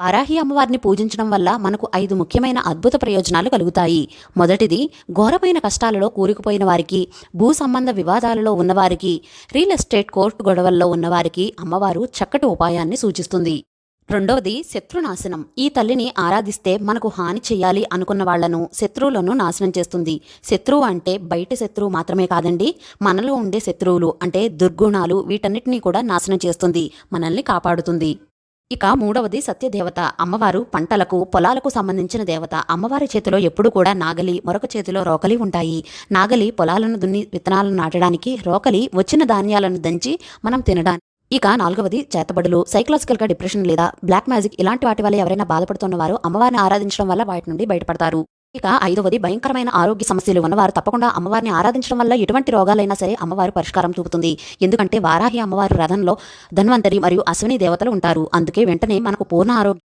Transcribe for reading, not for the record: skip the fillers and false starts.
వారాహి అమ్మవారిని పూజించడం వల్ల మనకు 5 ముఖ్యమైన అద్భుత ప్రయోజనాలు కలుగుతాయి. మొదటిది, ఘోరమైన కష్టాలలో కూరుకుపోయిన వారికి, భూ సంబంధ వివాదాలలో ఉన్నవారికి, రియల్ ఎస్టేట్ కోర్టు గొడవల్లో ఉన్నవారికి అమ్మవారు చక్కటి ఉపాయాన్ని సూచిస్తుంది. రెండవది, శత్రునాశనం. ఈ తల్లిని ఆరాధిస్తే మనకు హాని చేయాలి అనుకున్న వాళ్లను, శత్రువులను నాశనం చేస్తుంది. శత్రువు అంటే బయట శత్రువు మాత్రమే కాదండి, మనలో ఉండే శత్రువులు అంటే దుర్గుణాలు, వీటన్నిటినీ కూడా నాశనం చేస్తుంది, మనల్ని కాపాడుతుంది. ఇక మూడవది, సత్యదేవత. అమ్మవారు పంటలకు, పొలాలకు సంబంధించిన దేవత. అమ్మవారి చేతిలో ఎప్పుడు కూడా నాగలి, మరొక చేతిలో రోకలి ఉంటాయి. నాగలి పొలాలను దున్ని విత్తనాలను నాటడానికి, రోకలి వచ్చిన ధాన్యాలను దంచి మనం తినడానికి. ఇక నాలుగవది, చేతబడులు. సైకలాజికల్గా డిప్రెషన్ లేదా బ్లాక్ మ్యాజిక్ ఇలాంటి వాటి వల్ల ఎవరైనా బాధపడుతున్న వారు అమ్మవారిని ఆరాధించడం వల్ల వాటి నుండి బయటపడతారు. ఇక ఐదవది, భయంకరమైన ఆరోగ్య సమస్యలు ఉన్నవారు తప్పకుండా అమ్మవారిని ఆరాధించడం వల్ల ఎటువంటి రోగాలైనా సరే అమ్మవారు పరిష్కారం చూపుతుంది. ఎందుకంటే వారాహి అమ్మవారి రథంలో ధన్వంతరి మరియు అశ్విని దేవతలు ఉంటారు. అందుకే వెంటనే మనకు పూర్ణ ఆరోగ్యం